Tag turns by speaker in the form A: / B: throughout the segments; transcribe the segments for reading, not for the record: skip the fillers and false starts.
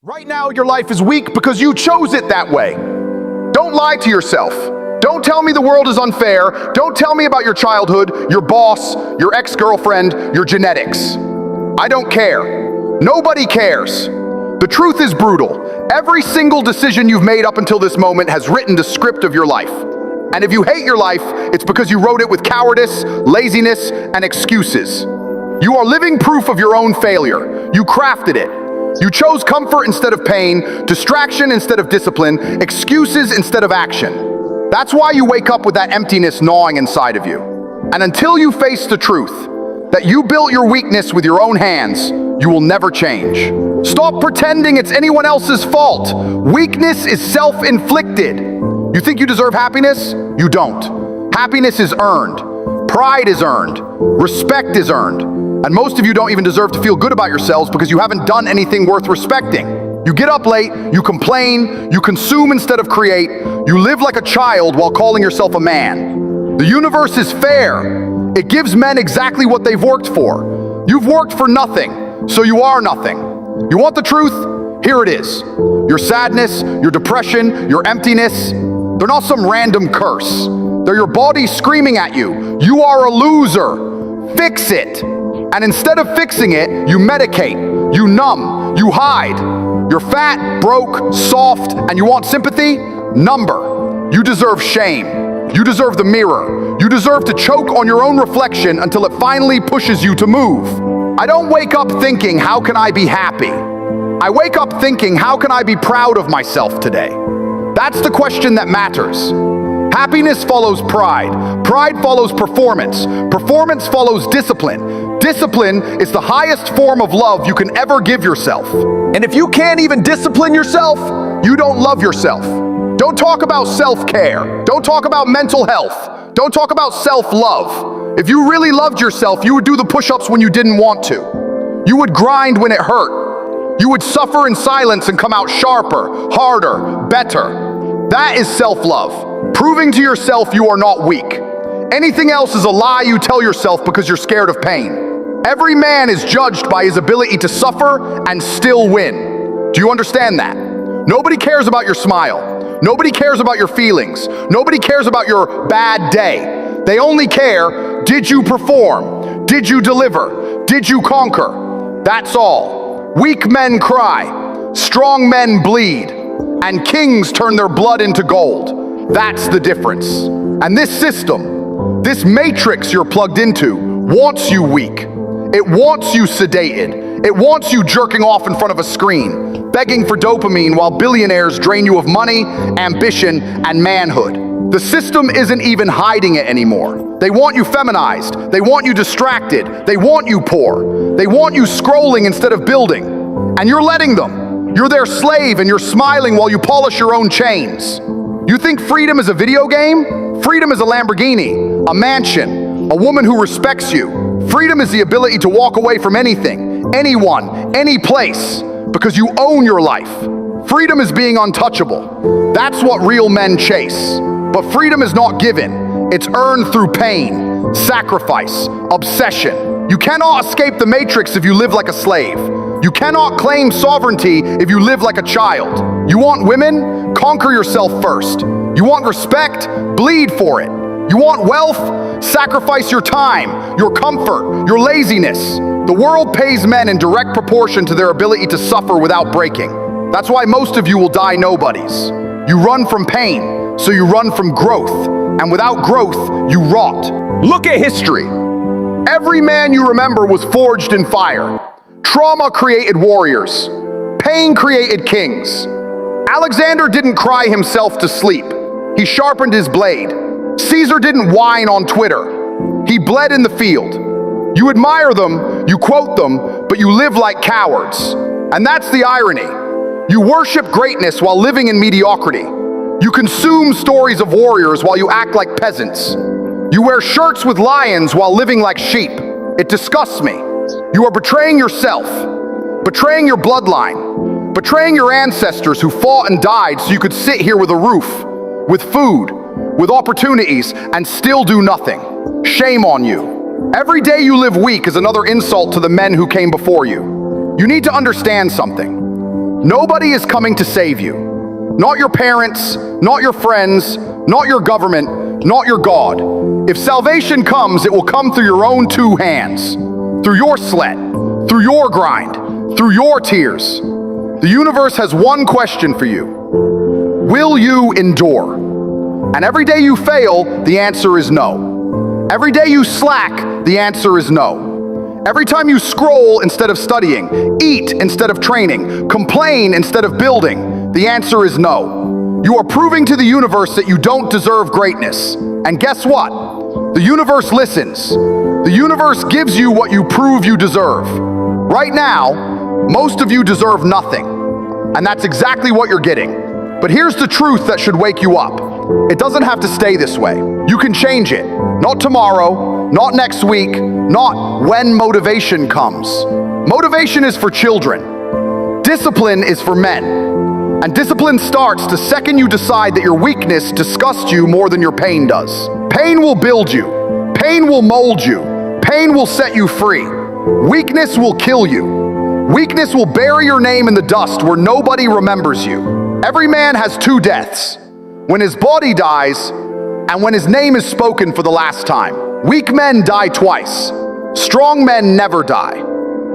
A: Right now, your life is weak because you chose it that way. Don't lie to yourself. Don't tell me the world is unfair. Don't tell me about your childhood, your boss, your ex-girlfriend, your genetics. I don't care. Nobody cares. The truth is brutal. Every single decision you've made up until this moment has written the script of your life. And if you hate your life, it's because you wrote it with cowardice, laziness, and excuses. You are living proof of your own failure. You crafted it. You chose comfort instead of pain, distraction instead of discipline, excuses instead of action. That's why you wake up with that emptiness gnawing inside of you. And until you face the truth that you built your weakness with your own hands, you will never change. Stop pretending it's anyone else's fault. Weakness is self-inflicted. You think you deserve happiness? You don't. Happiness is earned. Pride is earned. Respect is earned. And most of you don't even deserve to feel good about yourselves because you haven't done anything worth respecting. You get up late, you complain, you consume instead of create, you live like a child while calling yourself a man. The universe is fair. It gives men exactly what they've worked for. You've worked for nothing, so you are nothing. You want the truth? Here it is. Your sadness, your depression, your emptiness, they're not some random curse. They're your body screaming at you. You are a loser. Fix it. And instead of fixing it, you medicate, you numb, you hide. You're fat, broke, soft, and you want sympathy? Number. You deserve shame. You deserve the mirror. You deserve to choke on your own reflection until it finally pushes you to move. I don't wake up thinking, how can I be happy? I wake up thinking, how can I be proud of myself today? That's the question that matters. Happiness follows pride. Pride follows performance. Performance follows discipline. Discipline is the highest form of love you can ever give yourself. And if you can't even discipline yourself, you don't love yourself. Don't talk about self-care. Don't talk about mental health. Don't talk about self-love. If you really loved yourself, you would do the push-ups when you didn't want to. You would grind when it hurt. You would suffer in silence and come out sharper, harder, better. That is self-love. Proving to yourself you are not weak. Anything else is a lie you tell yourself because you're scared of pain. Every man is judged by his ability to suffer and still win. Do you understand that? Nobody cares about your smile. Nobody cares about your feelings. Nobody cares about your bad day. They only care, did you perform? Did you deliver? Did you conquer? That's all. Weak men cry, strong men bleed, and kings turn their blood into gold. That's the difference. And this system, this matrix you're plugged into, wants you weak. It wants you sedated. It wants you jerking off in front of a screen, begging for dopamine while billionaires drain you of money, ambition, and manhood. The system isn't even hiding it anymore. They want you feminized. They want you distracted. They want you poor. They want you scrolling instead of building. And you're letting them. You're their slave and you're smiling while you polish your own chains. You think freedom is a video game? Freedom is a Lamborghini, a mansion, a woman who respects you. Freedom is the ability to walk away from anything, anyone, any place, because you own your life. Freedom is being untouchable. That's what real men chase. But freedom is not given. It's earned through pain, sacrifice, obsession. You cannot escape the matrix if you live like a slave. You cannot claim sovereignty if you live like a child. You want women? Conquer yourself first. You want respect? Bleed for it. You want wealth? Sacrifice your time, your comfort, your laziness. The world pays men in direct proportion to their ability to suffer without breaking. That's why most of you will die nobodies. You run from pain, so you run from growth. And without growth, you rot. Look at history. Every man you remember was forged in fire. Trauma created warriors. Pain created kings. Alexander didn't cry himself to sleep. He sharpened his blade. Caesar didn't whine on Twitter. He bled in the field. You admire them, you quote them, but you live like cowards. And that's the irony. You worship greatness while living in mediocrity. You consume stories of warriors while you act like peasants. You wear shirts with lions while living like sheep. It disgusts me. You are betraying yourself, betraying your bloodline, betraying your ancestors who fought and died so you could sit here with a roof, with food, with opportunities, and still do nothing. Shame on you. Every day you live weak is another insult to the men who came before you. You need to understand something. Nobody is coming to save you. Not your parents, not your friends, not your government, not your God. If salvation comes, it will come through your own two hands, through your sweat, through your grind, through your tears. The universe has one question for you. Will you endure? And every day you fail, the answer is no. Every day you slack, the answer is no. Every time you scroll instead of studying, eat instead of training, complain instead of building, the answer is no. You are proving to the universe that you don't deserve greatness. And guess what? The universe listens. The universe gives you what you prove you deserve. Right now, most of you deserve nothing. And that's exactly what you're getting. But here's the truth that should wake you up. It doesn't have to stay this way. You can change it. Not tomorrow, not next week, not when motivation comes. Motivation is for children. Discipline is for men. And discipline starts the second you decide that your weakness disgusts you more than your pain does. Pain will build you. Pain will mold you. Pain will set you free. Weakness will kill you. Weakness will bury your name in the dust where nobody remembers you. Every man has two deaths: when his body dies and when his name is spoken for the last time. Weak men die twice. Strong men never die.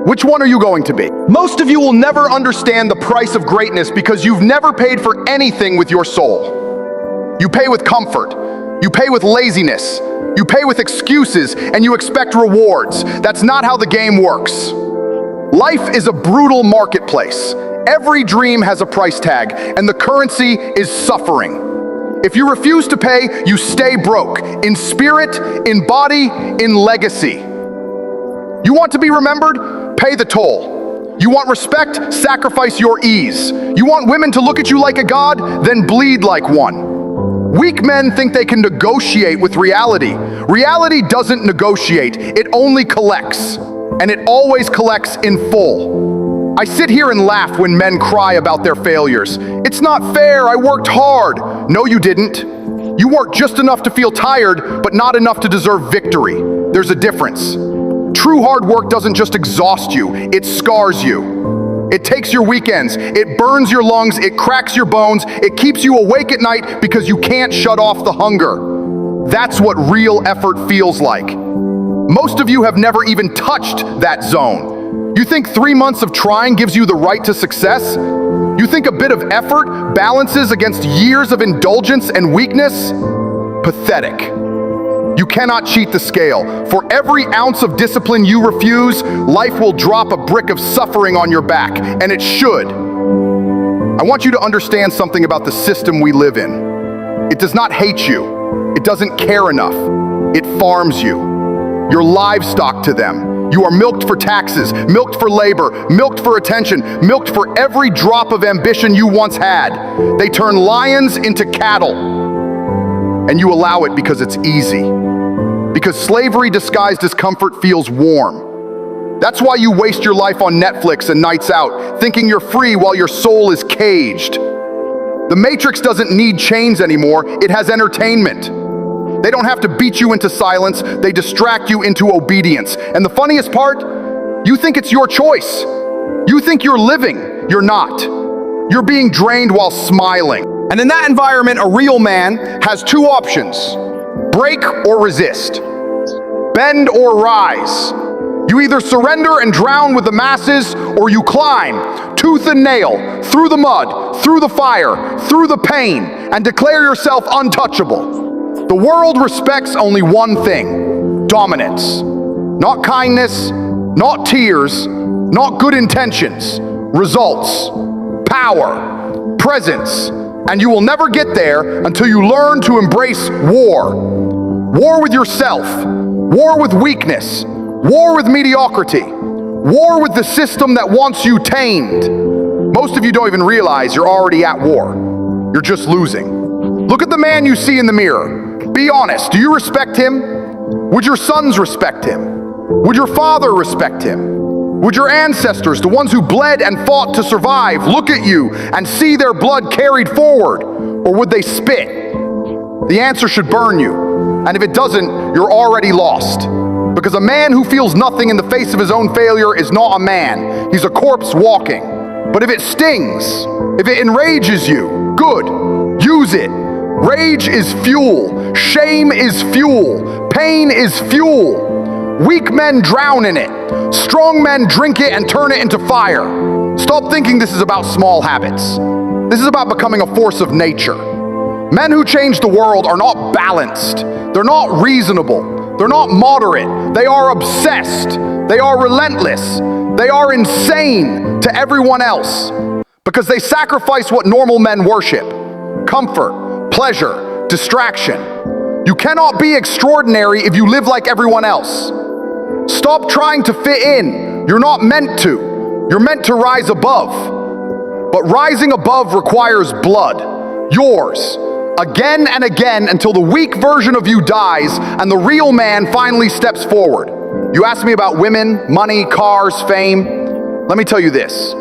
A: Which one are you going to be? Most of you will never understand the price of greatness because you've never paid for anything with your soul. You pay with comfort. You pay with laziness. You pay with excuses, and you expect rewards. That's not how the game works. Life is a brutal marketplace. Every dream has a price tag, and the currency is suffering. If you refuse to pay, you stay broke, in spirit, in body, in legacy. You want to be remembered? Pay the toll. You want respect? Sacrifice your ease. You want women to look at you like a god? Then bleed like one. Weak men think they can negotiate with reality. Reality doesn't negotiate, it only collects. And it always collects in full. I sit here and laugh when men cry about their failures. It's not fair, I worked hard. No, you didn't. You worked just enough to feel tired, but not enough to deserve victory. There's a difference. True hard work doesn't just exhaust you, it scars you. It takes your weekends, it burns your lungs, it cracks your bones, it keeps you awake at night because you can't shut off the hunger. That's what real effort feels like. Most of you have never even touched that zone. You think 3 months of trying gives you the right to success? You think a bit of effort balances against years of indulgence and weakness? Pathetic. You cannot cheat the scale. For every ounce of discipline you refuse, life will drop a brick of suffering on your back, and it should. I want you to understand something about the system we live in. It does not hate you. It doesn't care enough. It farms you. You're livestock to them. You are milked for taxes, milked for labor, milked for attention, milked for every drop of ambition you once had. They turn lions into cattle. And you allow it because it's easy. Because slavery disguised as comfort feels warm. That's why you waste your life on Netflix and nights out, thinking you're free while your soul is caged. The Matrix doesn't need chains anymore, it has entertainment. They don't have to beat you into silence, they distract you into obedience. And the funniest part, you think it's your choice. You think you're living, you're not. You're being drained while smiling. And in that environment, a real man has two options: break or resist, bend or rise. You either surrender and drown with the masses, or you climb, tooth and nail, through the mud, through the fire, through the pain, and declare yourself untouchable. The world respects only one thing: dominance. Not kindness, not tears, not good intentions. Results, power, presence. And you will never get there until you learn to embrace war. War with yourself, war with weakness, war with mediocrity, war with the system that wants you tamed. Most of you don't even realize you're already at war. You're just losing. Look at the man you see in the mirror. Be honest, do you respect him? Would your sons respect him? Would your father respect him? Would your ancestors, the ones who bled and fought to survive, look at you and see their blood carried forward? Or would they spit? The answer should burn you. And if it doesn't, you're already lost. Because a man who feels nothing in the face of his own failure is not a man. He's a corpse walking. But if it stings, if it enrages you, good, use it. Rage is fuel, shame is fuel, pain is fuel. Weak men drown in it. Strong men drink it and turn it into fire. Stop thinking this is about small habits. This is about becoming a force of nature. Men who change the world are not balanced. They're not reasonable. They're not moderate. They are obsessed. They are relentless. They are insane to everyone else because they sacrifice what normal men worship: comfort, pleasure, distraction. You cannot be extraordinary if you live like everyone else. Stop trying to fit in. You're not meant to. You're meant to rise above. But rising above requires blood, yours, again and again until the weak version of you dies and the real man finally steps forward. You ask me about women, money, cars, fame. Let me tell you this.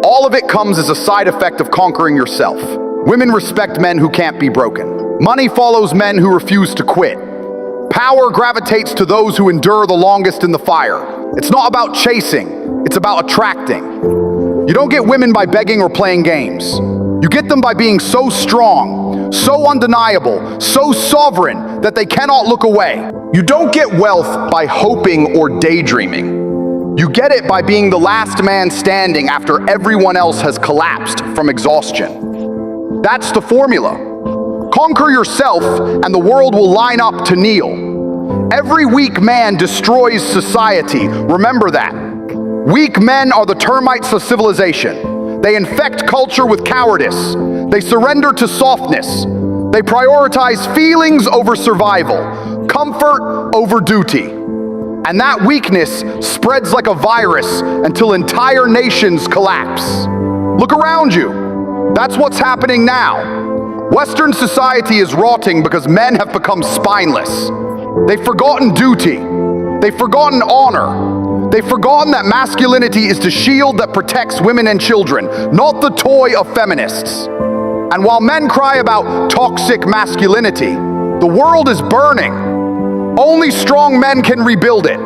A: All of it comes as a side effect of conquering yourself. Women respect men who can't be broken. Money follows men who refuse to quit. Power gravitates to those who endure the longest in the fire. It's not about chasing, it's about attracting. You don't get women by begging or playing games. You get them by being so strong, so undeniable, so sovereign that they cannot look away. You don't get wealth by hoping or daydreaming. You get it by being the last man standing after everyone else has collapsed from exhaustion. That's the formula. Conquer yourself and the world will line up to kneel. Every weak man destroys society. Remember that. Weak men are the termites of civilization. They infect culture with cowardice. They surrender to softness. They prioritize feelings over survival, comfort over duty. And that weakness spreads like a virus until entire nations collapse. Look around you. That's what's happening now. Western society is rotting because men have become spineless. They've forgotten duty. They've forgotten honor. They've forgotten that masculinity is the shield that protects women and children, not the toy of feminists. And while men cry about toxic masculinity, the world is burning. Only strong men can rebuild it.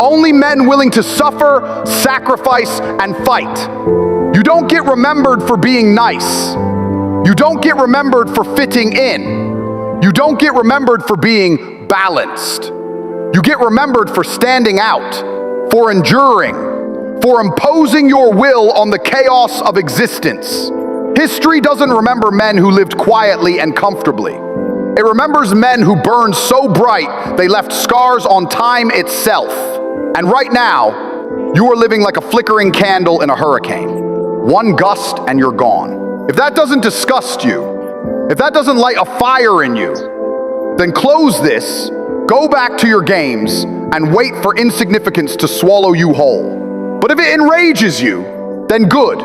A: Only men willing to suffer, sacrifice, and fight. You don't get remembered for being nice. You don't get remembered for fitting in. You don't get remembered for being balanced. You get remembered for standing out, for enduring, for imposing your will on the chaos of existence. History doesn't remember men who lived quietly and comfortably. It remembers men who burned so bright they left scars on time itself. And right now, you are living like a flickering candle in a hurricane. One gust and you're gone. If that doesn't disgust you, if that doesn't light a fire in you, then close this, go back to your games, and wait for insignificance to swallow you whole. But if it enrages you, then good.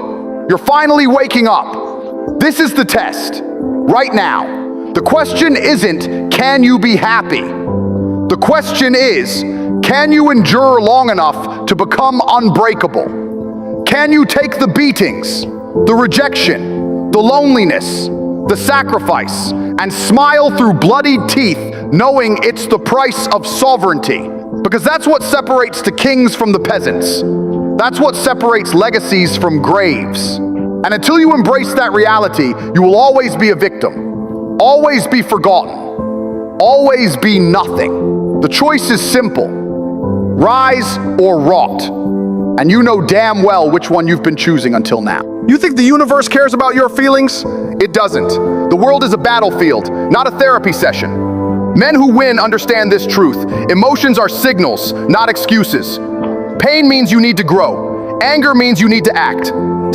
A: You're finally waking up. This is the test, right now. The question isn't, can you be happy? The question is, can you endure long enough to become unbreakable? Can you take the beatings, the rejection, the loneliness, the sacrifice, and smile through bloodied teeth, knowing it's the price of sovereignty? Because that's what separates the kings from the peasants. That's what separates legacies from graves. And until you embrace that reality, you will always be a victim, always be forgotten, always be nothing. The choice is simple: rise or rot. And you know damn well which one you've been choosing until now. You think the universe cares about your feelings? It doesn't. The world is a battlefield, not a therapy session. Men who win understand this truth. Emotions are signals, not excuses. Pain means you need to grow. Anger means you need to act.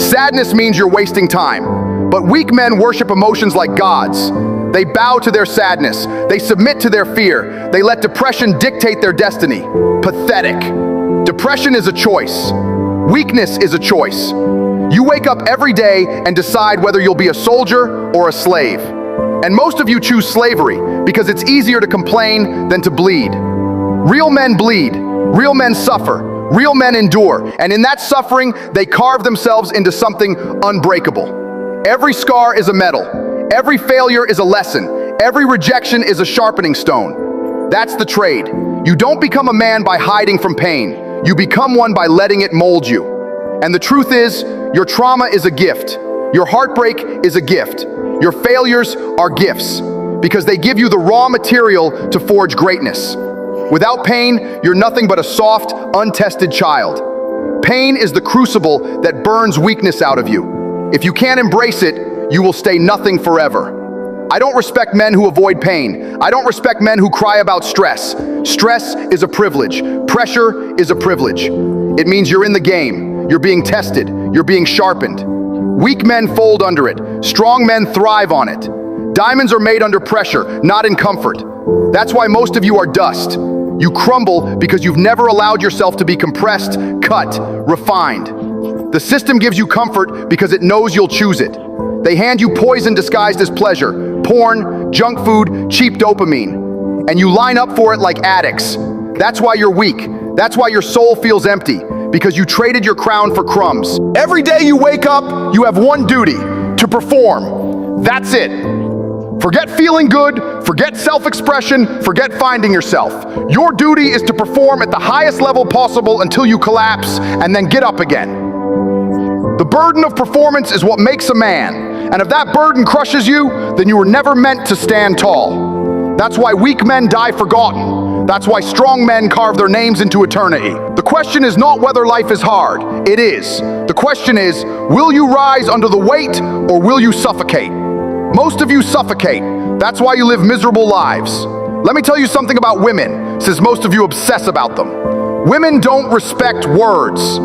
A: Sadness means you're wasting time. But weak men worship emotions like gods. They bow to their sadness. They submit to their fear. They let depression dictate their destiny. Pathetic. Depression is a choice. Weakness is a choice. You wake up every day and decide whether you'll be a soldier or a slave. And most of you choose slavery because it's easier to complain than to bleed. Real men bleed. Real men suffer. Real men endure. And in that suffering, they carve themselves into something unbreakable. Every scar is a medal. Every failure is a lesson. Every rejection is a sharpening stone. That's the trade. You don't become a man by hiding from pain. You become one by letting it mold you. And the truth is, your trauma is a gift. Your heartbreak is a gift. Your failures are gifts because they give you the raw material to forge greatness. Without pain, you're nothing but a soft, untested child. Pain is the crucible that burns weakness out of you. If you can't embrace it, you will stay nothing forever. I don't respect men who avoid pain. I don't respect men who cry about stress. Stress is a privilege. Pressure is a privilege. It means you're in the game. You're being tested. You're being sharpened. Weak men fold under it. Strong men thrive on it. Diamonds are made under pressure, not in comfort. That's why most of you are dust. You crumble because you've never allowed yourself to be compressed, cut, refined. The system gives you comfort because it knows you'll choose it. They hand you poison disguised as pleasure, porn, junk food, cheap dopamine, and you line up for it like addicts. That's why you're weak. That's why your soul feels empty, because you traded your crown for crumbs. Every day you wake up, you have one duty: to perform. That's it. Forget feeling good, forget self-expression, forget finding yourself. Your duty is to perform at the highest level possible until you collapse and then get up again. The burden of performance is what makes a man, and if that burden crushes you, then you were never meant to stand tall. That's why weak men die forgotten. That's why strong men carve their names into eternity. The question is not whether life is hard. It is. The question is, will you rise under the weight or will you suffocate? Most of you suffocate. That's why you live miserable lives. Let me tell you something about women, since most of you obsess about them. Women don't respect words.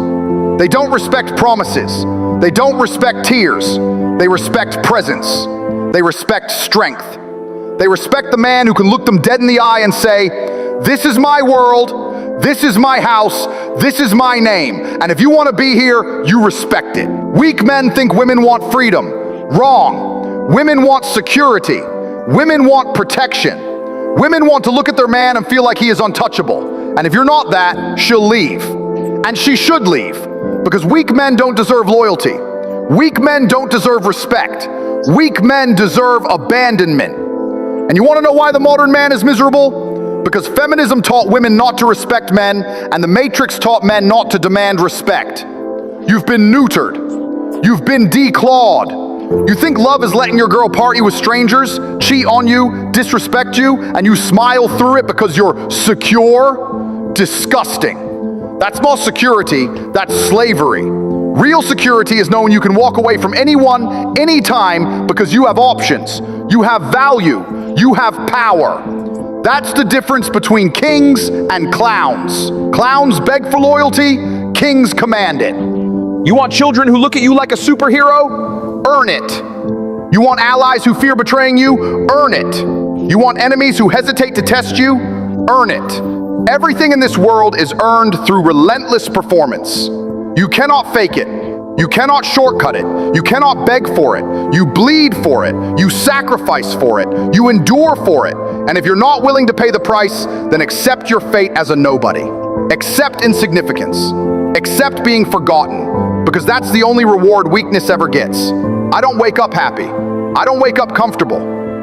A: They don't respect promises. They don't respect tears. They respect presence. They respect strength. They respect the man who can look them dead in the eye and say, "This is my world. This is my house. This is my name. And if you want to be here, you respect it." Weak men think women want freedom. Wrong. Women want security. Women want protection. Women want to look at their man and feel like he is untouchable. And if you're not that, she'll leave. And she should leave, because weak men don't deserve loyalty. Weak men don't deserve respect. Weak men deserve abandonment. And you want to know why the modern man is miserable? Because feminism taught women not to respect men, and the Matrix taught men not to demand respect. You've been neutered. You've been declawed. You think love is letting your girl party with strangers, cheat on you, disrespect you, and you smile through it because you're secure? Disgusting. That's not security, that's slavery. Real security is knowing you can walk away from anyone, anytime, because you have options. You have value. You have power. That's the difference between kings and clowns. Clowns beg for loyalty, kings command it. You want children who look at you like a superhero? Earn it. You want allies who fear betraying you? Earn it. You want enemies who hesitate to test you? Earn it. Everything in this world is earned through relentless performance. You cannot fake it. You cannot shortcut it. You cannot beg for it. You bleed for it. You sacrifice for it. You endure for it. And if you're not willing to pay the price, then accept your fate as a nobody. Accept insignificance. Accept being forgotten, because that's the only reward weakness ever gets. I don't wake up happy. I don't wake up comfortable.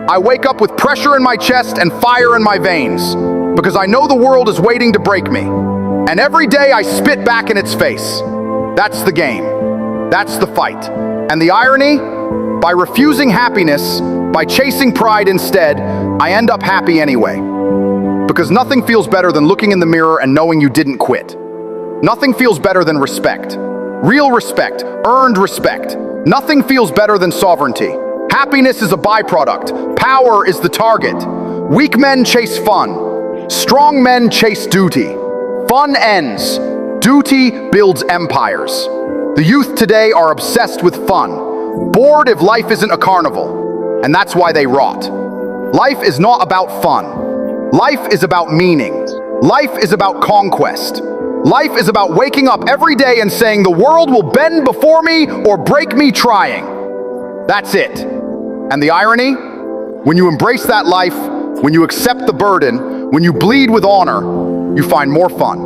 A: I wake up with pressure in my chest and fire in my veins, because I know the world is waiting to break me. And every day I spit back in its face. That's the game. That's the fight. And the irony? By refusing happiness, by chasing pride instead, I end up happy anyway. Because nothing feels better than looking in the mirror and knowing you didn't quit. Nothing feels better than respect. Real respect, earned respect. Nothing feels better than sovereignty. Happiness is a byproduct. Power is the target. Weak men chase fun. Strong men chase duty. Fun ends. Duty builds empires. The youth today are obsessed with fun, bored if life isn't a carnival, and that's why they rot. Life is not about fun. Life is about meaning. Life is about conquest. Life is about waking up every day and saying the world will bend before me or break me trying. That's it. And the irony? When you embrace that life, when you accept the burden, when you bleed with honor, you find more fun,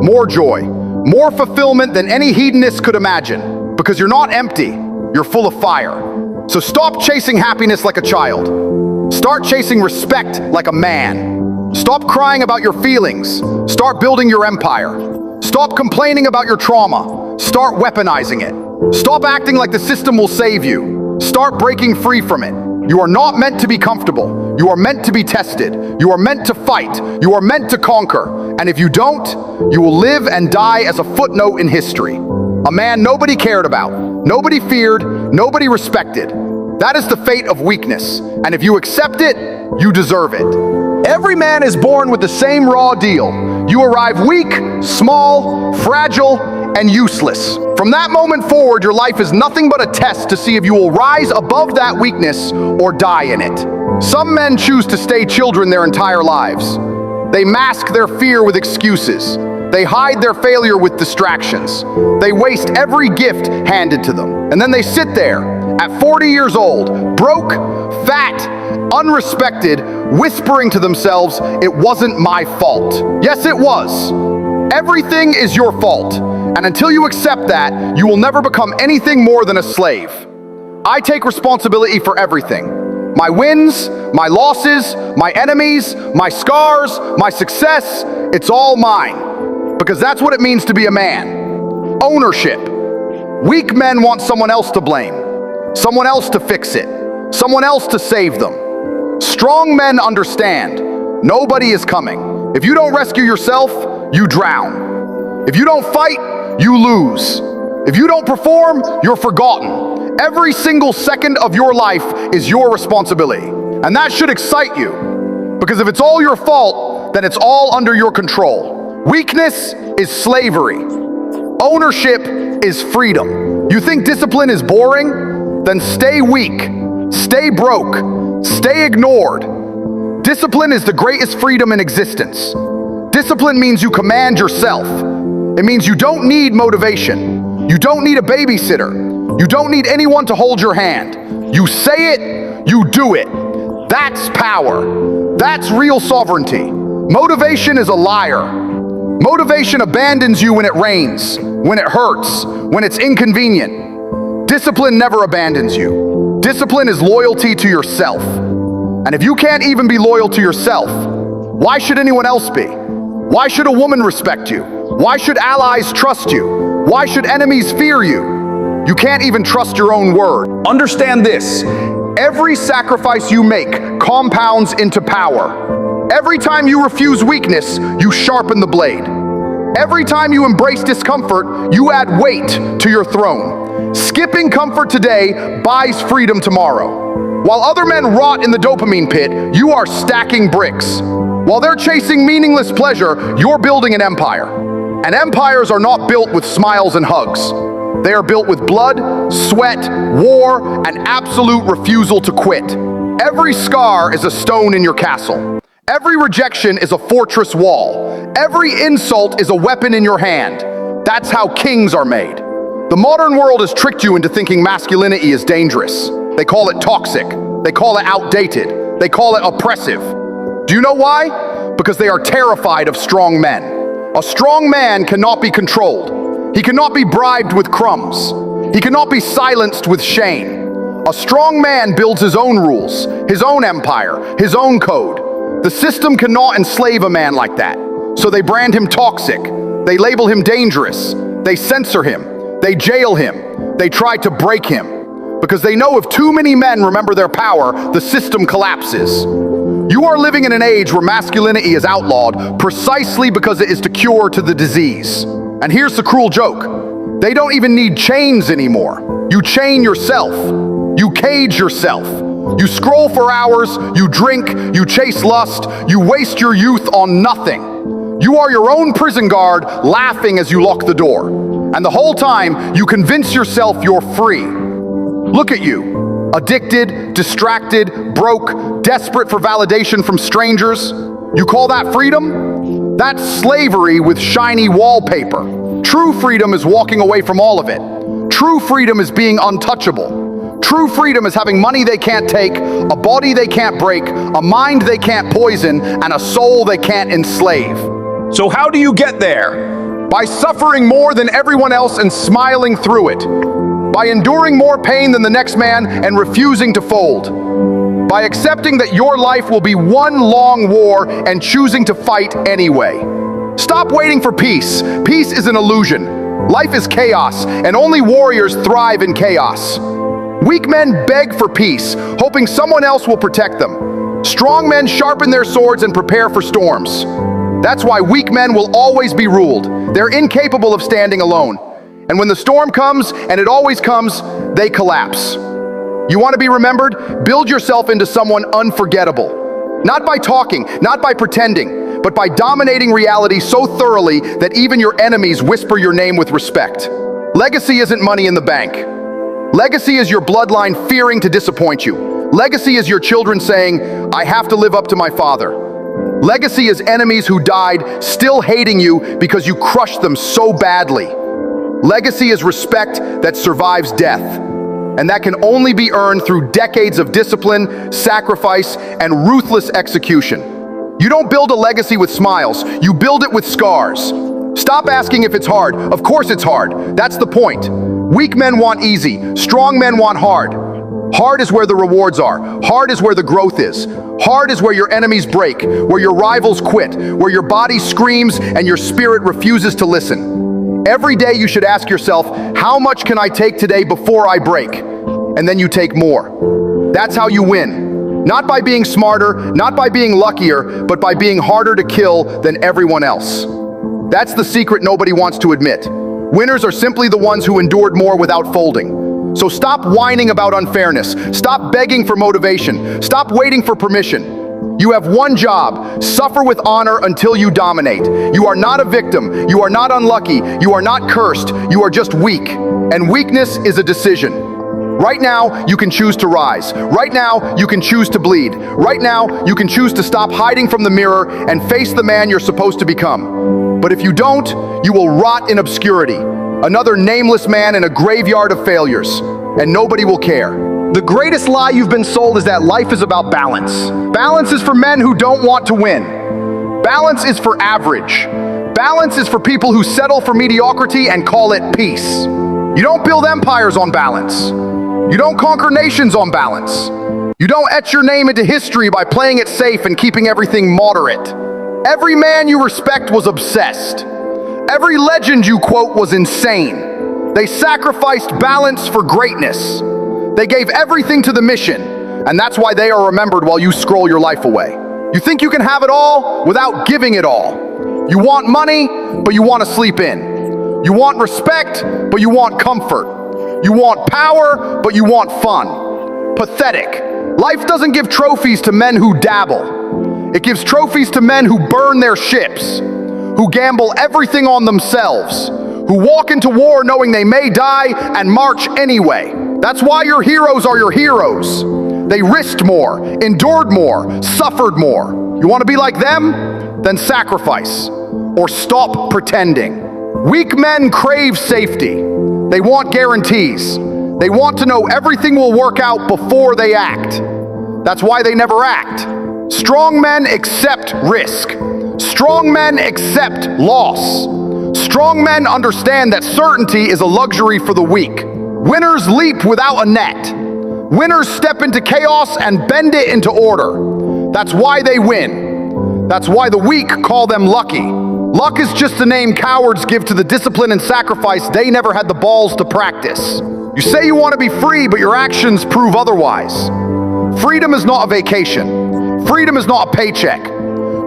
A: more joy, more fulfillment than any hedonist could imagine. Because you're not empty, you're full of fire. So stop chasing happiness like a child. Start chasing respect like a man. Stop crying about your feelings. Start building your empire. Stop complaining about your trauma. Start weaponizing it. Stop acting like the system will save you. Start breaking free from it. You are not meant to be comfortable. You are meant to be tested. You are meant to fight. You are meant to conquer. And if you don't, you will live and die as a footnote in history. A man nobody cared about, nobody feared, nobody respected. That is the fate of weakness. And if you accept it, you deserve it. Every man is born with the same raw deal. You arrive weak, small, fragile, and useless. From that moment forward, your life is nothing but a test to see if you will rise above that weakness or die in it. Some men choose to stay children their entire lives. They mask their fear with excuses. They hide their failure with distractions. They waste every gift handed to them. And then they sit there at 40 years old, broke, fat, unrespected, whispering to themselves, "It wasn't my fault." Yes, it was. Everything is your fault. And until you accept that, you will never become anything more than a slave. I take responsibility for everything. My wins, my losses, my enemies, my scars, my success, it's all mine. Because that's what it means to be a man. Ownership. Weak men want someone else to blame, someone else to fix it, someone else to save them. Strong men understand nobody is coming. If you don't rescue yourself, you drown. If you don't fight, you lose. If you don't perform, you're forgotten. Every single second of your life is your responsibility. And that should excite you. Because if it's all your fault, then it's all under your control. Weakness is slavery. Ownership is freedom. You think discipline is boring? Then stay weak, stay broke, stay ignored. Discipline is the greatest freedom in existence. Discipline means you command yourself. It means you don't need motivation. You don't need a babysitter. You don't need anyone to hold your hand. You say it, you do it. That's power. That's real sovereignty. Motivation is a liar. Motivation abandons you when it rains, when it hurts, when it's inconvenient. Discipline never abandons you. Discipline is loyalty to yourself. And if you can't even be loyal to yourself, why should anyone else be? Why should a woman respect you? Why should allies trust you? Why should enemies fear you? You can't even trust your own word. Understand this. Every sacrifice you make compounds into power. Every time you refuse weakness, you sharpen the blade. Every time you embrace discomfort, you add weight to your throne. Skipping comfort today buys freedom tomorrow. While other men rot in the dopamine pit, you are stacking bricks. While they're chasing meaningless pleasure, you're building an empire. And empires are not built with smiles and hugs. They are built with blood, sweat, war, and absolute refusal to quit. Every scar is a stone in your castle. Every rejection is a fortress wall. Every insult is a weapon in your hand. That's how kings are made. The modern world has tricked you into thinking masculinity is dangerous. They call it toxic. They call it outdated. They call it oppressive. Do you know why? Because they are terrified of strong men. A strong man cannot be controlled. He cannot be bribed with crumbs. He cannot be silenced with shame. A strong man builds his own rules, his own empire, his own code. The system cannot enslave a man like that. So they brand him toxic. They label him dangerous. They censor him. They jail him. They try to break him. Because they know if too many men remember their power, the system collapses. You are living in an age where masculinity is outlawed precisely because it is the cure to the disease. And here's the cruel joke. They don't even need chains anymore. You chain yourself. You cage yourself. You scroll for hours, you drink, you chase lust, you waste your youth on nothing. You are your own prison guard, laughing as you lock the door. And the whole time, you convince yourself you're free. Look at you, addicted, distracted, broke, desperate for validation from strangers. You call that freedom? That's slavery with shiny wallpaper. True freedom is walking away from all of it. True freedom is being untouchable. True freedom is having money they can't take, a body they can't break, a mind they can't poison, and a soul they can't enslave. So how do you get there? By suffering more than everyone else and smiling through it. By enduring more pain than the next man and refusing to fold. By accepting that your life will be one long war and choosing to fight anyway. Stop waiting for peace. Peace is an illusion. Life is chaos, and only warriors thrive in chaos. Weak men beg for peace, hoping someone else will protect them. Strong men sharpen their swords and prepare for storms. That's why weak men will always be ruled. They're incapable of standing alone. And when the storm comes, and it always comes, they collapse. You want to be remembered? Build yourself into someone unforgettable. Not by talking, not by pretending, but by dominating reality so thoroughly that even your enemies whisper your name with respect. Legacy isn't money in the bank. Legacy is your bloodline fearing to disappoint you. Legacy is your children saying, I have to live up to my father. Legacy is enemies who died still hating you because you crushed them so badly. Legacy is respect that survives death. And that can only be earned through decades of discipline, sacrifice, and ruthless execution. You don't build a legacy with smiles, you build it with scars. Stop asking if it's hard. Of course it's hard. That's the point. Weak men want easy, strong men want hard. Hard is where the rewards are. Hard is where the growth is. Hard is where your enemies break, where your rivals quit, where your body screams and your spirit refuses to listen. Every day you should ask yourself, how much can I take today before I break? And then you take more. That's how you win. Not by being smarter, not by being luckier, but by being harder to kill than everyone else. That's the secret nobody wants to admit. Winners are simply the ones who endured more without folding. So stop whining about unfairness. Stop begging for motivation. Stop waiting for permission. You have one job: suffer with honor until you dominate. You are not a victim. You are not unlucky. You are not cursed. You are just weak. And weakness is a decision. Right now, you can choose to rise. Right now, you can choose to bleed. Right now, you can choose to stop hiding from the mirror and face the man you're supposed to become. But if you don't, you will rot in obscurity. Another nameless man in a graveyard of failures. And nobody will care. The greatest lie you've been sold is that life is about balance. Balance is for men who don't want to win. Balance is for average. Balance is for people who settle for mediocrity and call it peace. You don't build empires on balance. You don't conquer nations on balance. You don't etch your name into history by playing it safe and keeping everything moderate. Every man you respect was obsessed. Every legend you quote was insane. They sacrificed balance for greatness. They gave everything to the mission, and that's why they are remembered while you scroll your life away. You think you can have it all without giving it all. You want money, but you want to sleep in. You want respect, but you want comfort. You want power, but you want fun. Pathetic. Life doesn't give trophies to men who dabble. It gives trophies to men who burn their ships, who gamble everything on themselves, who walk into war knowing they may die and march anyway. That's why your heroes are your heroes. They risked more, endured more, suffered more. You want to be like them? Then sacrifice, or stop pretending. Weak men crave safety. They want guarantees. They want to know everything will work out before they act. That's why they never act. Strong men accept risk. Strong men accept loss. Strong men understand that certainty is a luxury for the weak. Winners leap without a net. Winners step into chaos and bend it into order. That's why they win. That's why the weak call them lucky. Luck is just a name cowards give to the discipline and sacrifice they never had the balls to practice. You say you want to be free, but your actions prove otherwise. Freedom is not a vacation. Freedom is not a paycheck.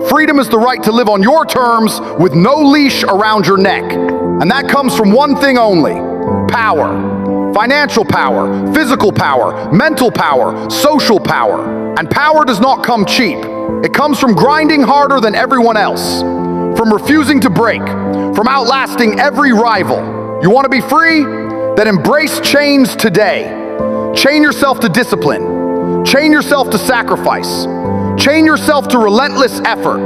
A: Freedom is the right to live on your terms with no leash around your neck. And that comes from one thing only: power. Financial power, physical power, mental power, social power. And power does not come cheap. It comes from grinding harder than everyone else, from refusing to break, from outlasting every rival. You want to be free? Then embrace chains today. Chain yourself to discipline. Chain yourself to sacrifice. Chain yourself to relentless effort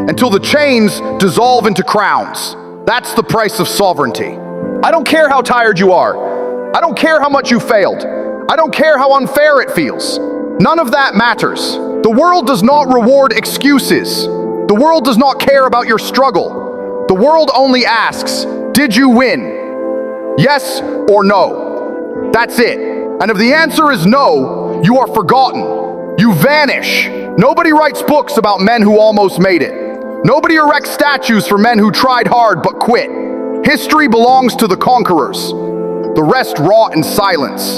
A: until the chains dissolve into crowns. That's the price of sovereignty. I don't care how tired you are. I don't care how much you failed. I don't care how unfair it feels. None of that matters. The world does not reward excuses. The world does not care about your struggle. The world only asks, did you win? Yes or no. That's it. And if the answer is no, you are forgotten. You vanish. Nobody writes books about men who almost made it. Nobody erects statues for men who tried hard but quit. History belongs to the conquerors. The rest rot in silence.